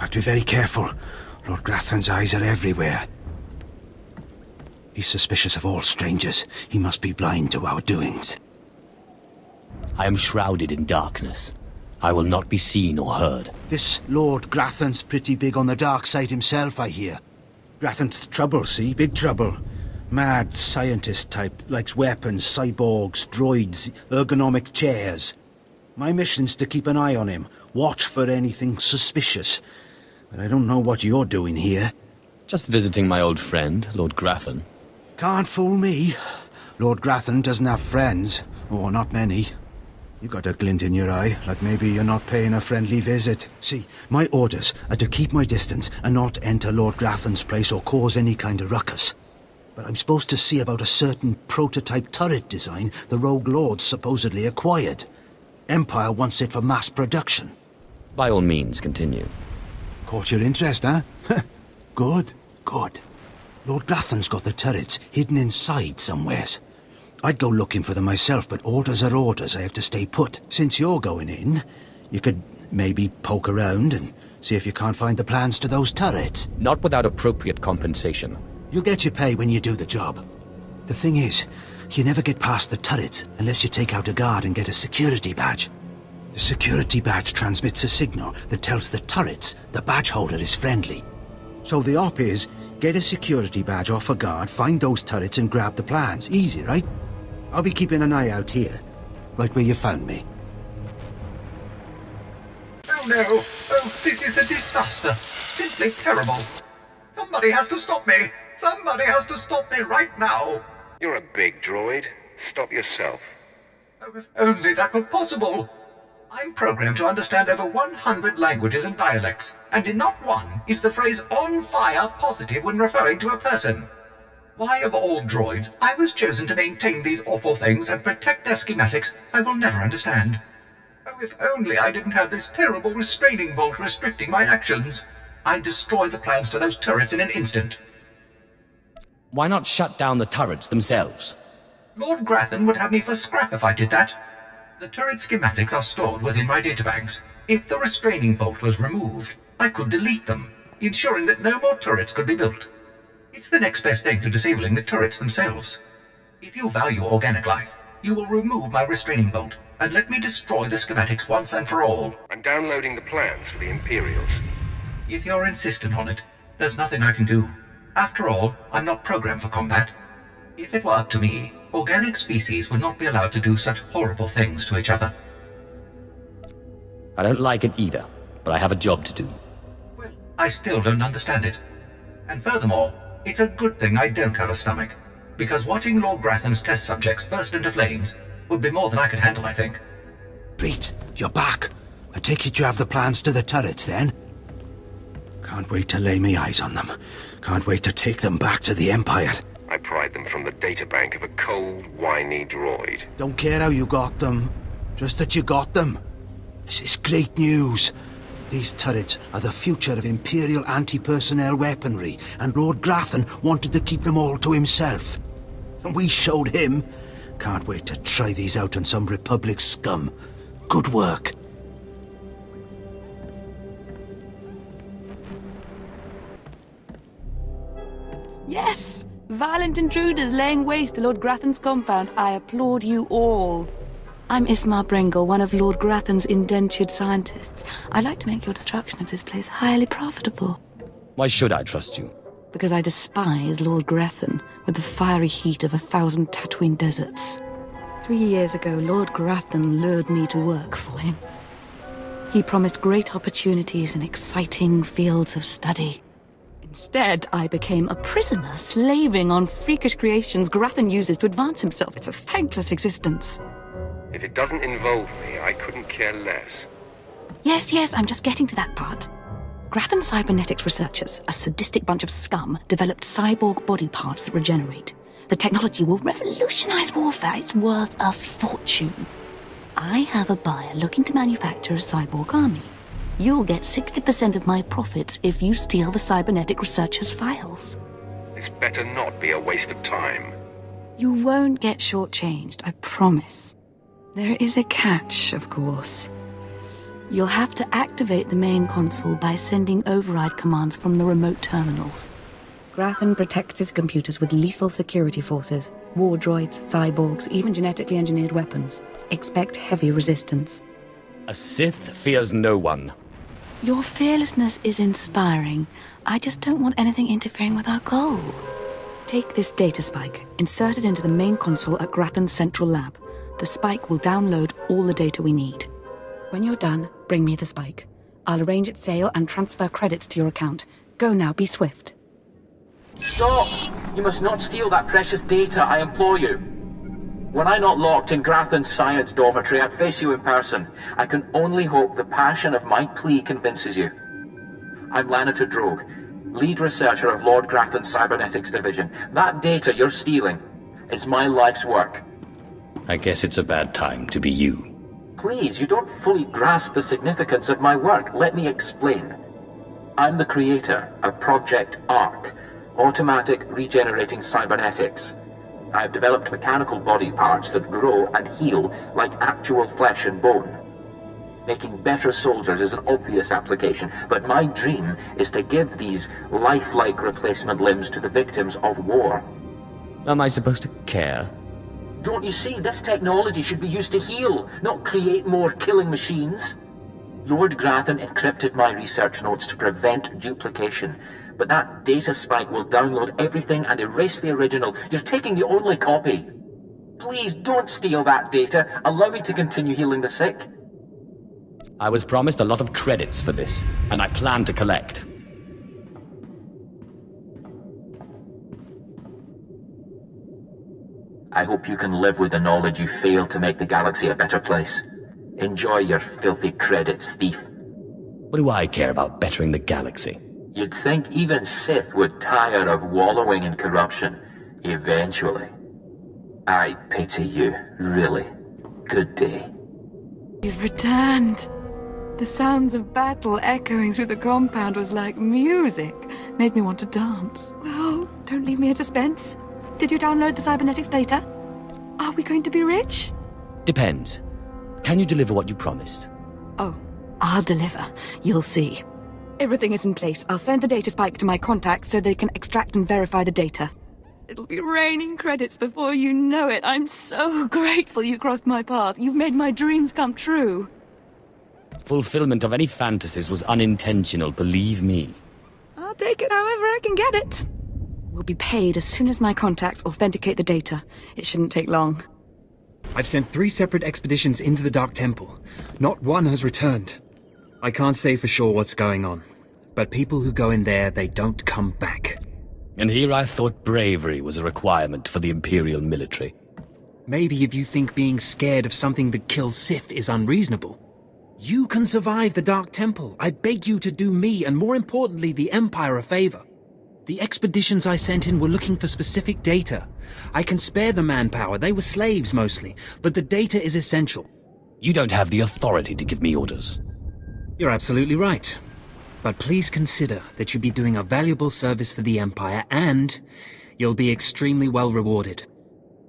Have to be very careful. Lord Grathan's eyes are everywhere. He's suspicious of all strangers. He must be blind to our doings. I am shrouded in darkness. I will not be seen or heard. This Lord Grathan's pretty big on the dark side himself, I hear. Grathan's trouble, see? Big trouble. Mad scientist type, likes weapons, cyborgs, droids, ergonomic chairs. My mission's to keep an eye on him, watch for anything suspicious. But I don't know what you're doing here. Just visiting my old friend, Lord Grathan. Can't fool me. Lord Grathan doesn't have friends. Or not many. You got a glint in your eye, like maybe you're not paying a friendly visit. See, my orders are to keep my distance and not enter Lord Grathan's place or cause any kind of ruckus. But I'm supposed to see about a certain prototype turret design the Rogue Lords supposedly acquired. Empire wants it for mass production. By all means, continue. Caught your interest, huh? Good, good. Lord Grathan's got the turrets hidden inside somewheres. I'd go looking for them myself, but orders are orders. I have to stay put. Since you're going in, you could maybe poke around and see if you can't find the plans to those turrets. Not without appropriate compensation. You'll get your pay when you do the job. The thing is, you never get past the turrets unless you take out a guard and get a security badge. The security badge transmits a signal that tells the turrets the badge holder is friendly. So the op is, get a security badge off a guard, find those turrets and grab the plans. Easy, right? I'll be keeping an eye out here, right where you found me. Oh no! Oh, this is a disaster! Simply terrible! Somebody has to stop me! Somebody has to stop me right now! You're a big droid. Stop yourself. Oh, if only that were possible! I'm programmed to understand over 100 languages and dialects, and in not one is the phrase "on fire" positive when referring to a person. Why, of all droids, I was chosen to maintain these awful things and protect their schematics, I will never understand. Oh, if only I didn't have this terrible restraining bolt restricting my actions. I'd destroy the plans to those turrets in an instant. Why not shut down the turrets themselves? Lord Grathan would have me for scrap if I did that. The turret schematics are stored within my databanks. If the restraining bolt was removed, I could delete them, ensuring that no more turrets could be built. It's the next best thing to disabling the turrets themselves. If you value organic life, you will remove my restraining bolt and let me destroy the schematics once and for all. I'm downloading the plans for the Imperials. If you're insistent on it, there's nothing I can do. After all, I'm not programmed for combat. If it were up to me, organic species would not be allowed to do such horrible things to each other. I don't like it either, but I have a job to do. Well, I still don't understand it. And furthermore, it's a good thing I don't have a stomach, because watching Lord Grathan's test subjects burst into flames would be more than I could handle, I think. Pete, you're back. I take it you have the plans to the turrets, then? Can't wait to lay me eyes on them. Can't wait to take them back to the Empire. I pried them from the databank of a cold, whiny droid. Don't care how you got them. Just that you got them. This is great news. These turrets are the future of Imperial anti-personnel weaponry, and Lord Grathan wanted to keep them all to himself. And we showed him. Can't wait to try these out on some Republic scum. Good work. Yes! Violent intruders laying waste to Lord Grathan's compound. I applaud you all. I'm Ismar Brengle, one of Lord Grathan's indentured scientists. I'd like to make your destruction of this place highly profitable. Why should I trust you? Because I despise Lord Grathan with the fiery heat of 1,000 Tatooine deserts. 3 years ago, Lord Grathan lured me to work for him. He promised great opportunities and exciting fields of study. Instead, I became a prisoner, slaving on freakish creations Grathan uses to advance himself. It's a thankless existence. If it doesn't involve me, I couldn't care less. Yes, I'm just getting to that part. Grathan cybernetics researchers, a sadistic bunch of scum, developed cyborg body parts that regenerate. The technology will revolutionize warfare. It's worth a fortune. I have a buyer looking to manufacture a cyborg army. You'll get 60% of my profits if you steal the cybernetic researchers' files. This better not be a waste of time. You won't get shortchanged, I promise. There is a catch, of course. You'll have to activate the main console by sending override commands from the remote terminals. Grathan protects his computers with lethal security forces, war droids, cyborgs, even genetically engineered weapons. Expect heavy resistance. A Sith fears no one. Your fearlessness is inspiring. I just don't want anything interfering with our goal. Take this data spike, insert it into the main console at Grathan's central lab. The spike will download all the data we need. When you're done, bring me the spike. I'll arrange its sale and transfer credits to your account. Go now, be swift. Stop! You must not steal that precious data, I implore you. Were I not locked in Grathan's science dormitory, I'd face you in person. I can only hope the passion of my plea convinces you. I'm Lanator Drogue, lead researcher of Lord Grathan's cybernetics division. That data you're stealing is my life's work. I guess it's a bad time to be you. Please, you don't fully grasp the significance of my work. Let me explain. I'm the creator of Project ARC, Automatic Regenerating Cybernetics. I've developed mechanical body parts that grow and heal like actual flesh and bone. Making better soldiers is an obvious application, but my dream is to give these lifelike replacement limbs to the victims of war. Am I supposed to care? Don't you see, this technology should be used to heal, not create more killing machines. Lord Grathan encrypted my research notes to prevent duplication, but that data spike will download everything and erase the original. You're taking the only copy. Please don't steal that data. Allow me to continue healing the sick. I was promised a lot of credits for this, and I plan to collect. I hope you can live with the knowledge you failed to make the galaxy a better place. Enjoy your filthy credits, thief. What do I care about bettering the galaxy? You'd think even Sith would tire of wallowing in corruption, eventually. I pity you, really. Good day. You've returned. The sounds of battle echoing through the compound was like music. Made me want to dance. Oh, don't leave me in suspense. Did you download the cybernetics data? Are we going to be rich? Depends. Can you deliver what you promised? Oh, I'll deliver. You'll see. Everything is in place. I'll send the data spike to my contacts so they can extract and verify the data. It'll be raining credits before you know it. I'm so grateful you crossed my path. You've made my dreams come true. Fulfillment of any fantasies was unintentional, believe me. I'll take it however I can get it. We'll be paid as soon as my contacts authenticate the data. It shouldn't take long. I've sent 3 separate expeditions into the Dark Temple. Not one has returned. I can't say for sure what's going on, but people who go in there, they don't come back. And here I thought bravery was a requirement for the Imperial military. Maybe if you think being scared of something that kills Sith is unreasonable. You can survive the Dark Temple. I beg you to do me, and more importantly, the Empire a favor. The expeditions I sent in were looking for specific data. I can spare the manpower, they were slaves mostly, but the data is essential. You don't have the authority to give me orders. You're absolutely right. But please consider that you'll be doing a valuable service for the Empire, and you'll be extremely well rewarded.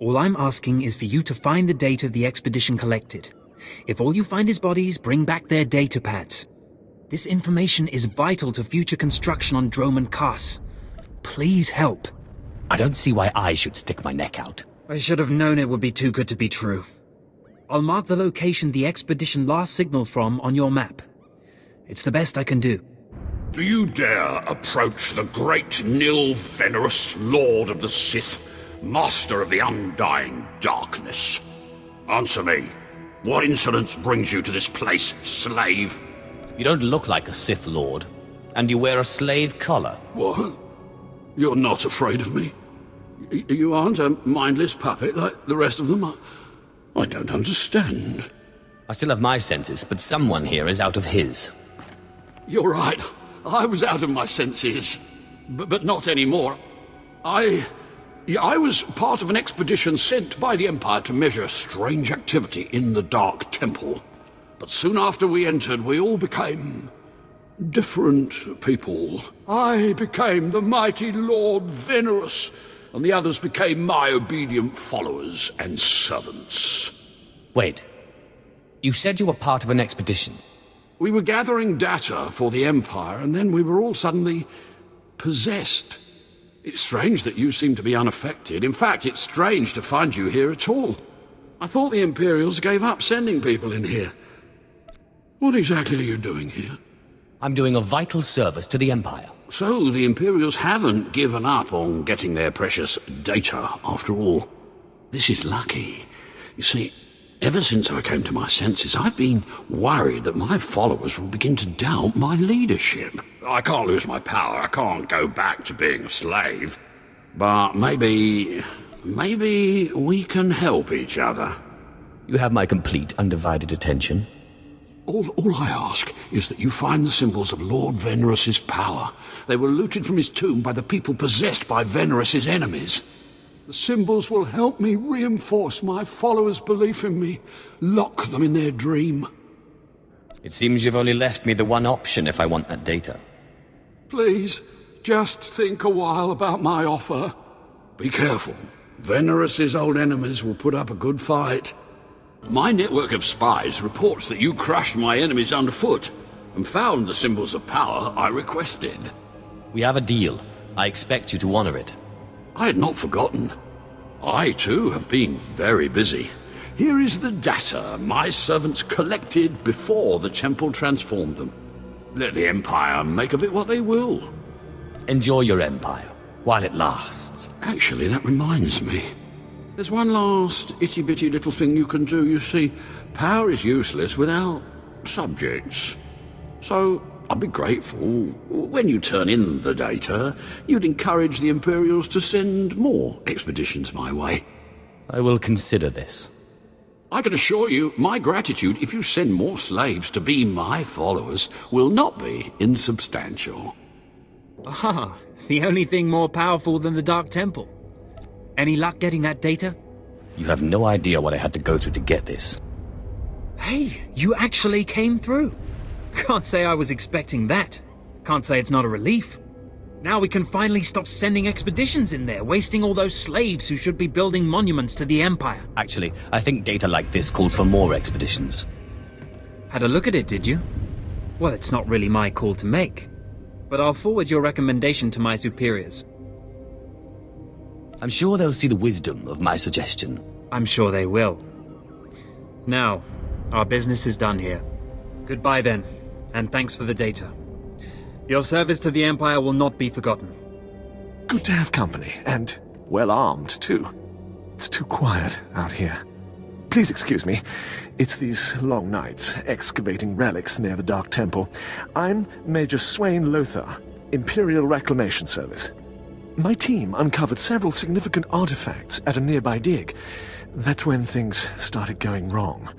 All I'm asking is for you to find the data the expedition collected. If all you find is bodies, bring back their datapads. This information is vital to future construction on Dromund Kaas. Please help. I don't see why I should stick my neck out. I should have known it would be too good to be true. I'll mark the location the expedition last signaled from on your map. It's the best I can do. Do you dare approach the great Nil Venerus, Lord of the Sith, Master of the Undying Darkness? Answer me. What insolence brings you to this place, slave? You don't look like a Sith Lord, and you wear a slave collar. What? You're not afraid of me? You aren't a mindless puppet like the rest of them? I don't understand. I still have my senses, but someone here is out of his. You're right. I was out of my senses. But not anymore. I was part of an expedition sent by the Empire to measure strange activity in the Dark Temple. But soon after we entered, we all became different people. I became the mighty Lord Venerus, and the others became my obedient followers and servants. Wait. You said you were part of an expedition. We were gathering data for the Empire, and then we were all suddenly possessed. It's strange that you seem to be unaffected. In fact, it's strange to find you here at all. I thought the Imperials gave up sending people in here. What exactly are you doing here? I'm doing a vital service to the Empire. So, the Imperials haven't given up on getting their precious data, after all. This is lucky. You see, ever since I came to my senses, I've been worried that my followers will begin to doubt my leadership. I can't lose my power, I can't go back to being a slave. But maybe we can help each other. You have my complete, undivided attention. All I ask is that you find the symbols of Lord Venerous's power. They were looted from his tomb by the people possessed by Venerous's enemies. The symbols will help me reinforce my followers' belief in me, lock them in their dream. It seems you've only left me the one option if I want that data. Please, just think a while about my offer. Be careful. Venerous's old enemies will put up a good fight. My network of spies reports that you crushed my enemies underfoot and found the symbols of power I requested. We have a deal. I expect you to honor it. I had not forgotten. I, too, have been very busy. Here is the data my servants collected before the temple transformed them. Let the Empire make of it what they will. Enjoy your empire, while it lasts. Actually, that reminds me. There's one last itty-bitty little thing you can do. You see, power is useless without subjects. So, I'd be grateful, when you turn in the data, you'd encourage the Imperials to send more expeditions my way. I will consider this. I can assure you, my gratitude, if you send more slaves to be my followers, will not be insubstantial. Ah, the only thing more powerful than the Dark Temple. Any luck getting that data? You have no idea what I had to go through to get this. Hey, you actually came through. Can't say I was expecting that. Can't say it's not a relief. Now we can finally stop sending expeditions in there, wasting all those slaves who should be building monuments to the Empire. Actually, I think data like this calls for more expeditions. Had a look at it, did you? Well, it's not really my call to make. But I'll forward your recommendation to my superiors. I'm sure they'll see the wisdom of my suggestion. I'm sure they will. Now, our business is done here. Goodbye then, and thanks for the data. Your service to the Empire will not be forgotten. Good to have company, and well-armed, too. It's too quiet out here. Please excuse me. It's these long nights, excavating relics near the Dark Temple. I'm Major SWtOR, Imperial Reclamation Service. My team uncovered several significant artifacts at a nearby dig. That's when things started going wrong.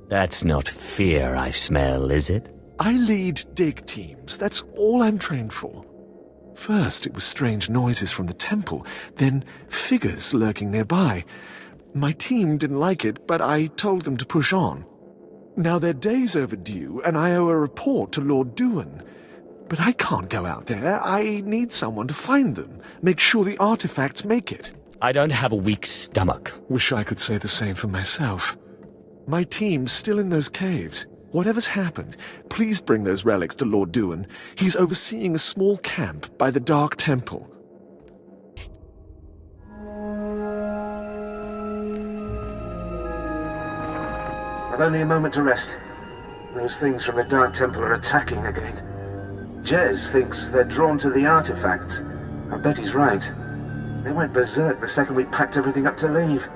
That's not fear I smell, is it? I lead dig teams. That's all I'm trained for. First, it was strange noises from the temple, then figures lurking nearby. My team didn't like it, but I told them to push on. Now they're days overdue, and I owe a report to Lord Grathan. But I can't go out there. I need someone to find them, make sure the artifacts make it. I don't have a weak stomach. Wish I could say the same for myself. My team's still in those caves. Whatever's happened, please bring those relics to Lord Grathan. He's overseeing a small camp by the Dark Temple. I've only a moment to rest. Those things from the Dark Temple are attacking again. Jez thinks they're drawn to the artifacts. I bet he's right. They went berserk the second we packed everything up to leave.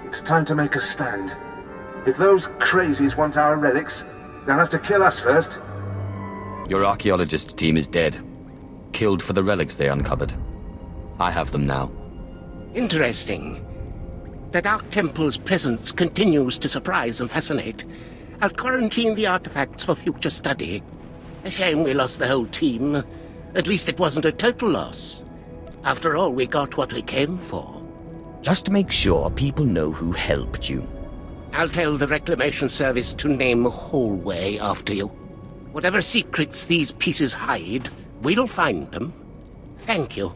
It's time to make a stand. If those crazies want our relics, they'll have to kill us first. Your archaeologist team is dead. Killed for the relics they uncovered. I have them now. Interesting. The Dark Temple's presence continues to surprise and fascinate. I'll quarantine the artifacts for future study. A shame we lost the whole team. At least it wasn't a total loss. After all, we got what we came for. Just make sure people know who helped you. I'll tell the Reclamation Service to name a hallway after you. Whatever secrets these pieces hide, we'll find them. Thank you.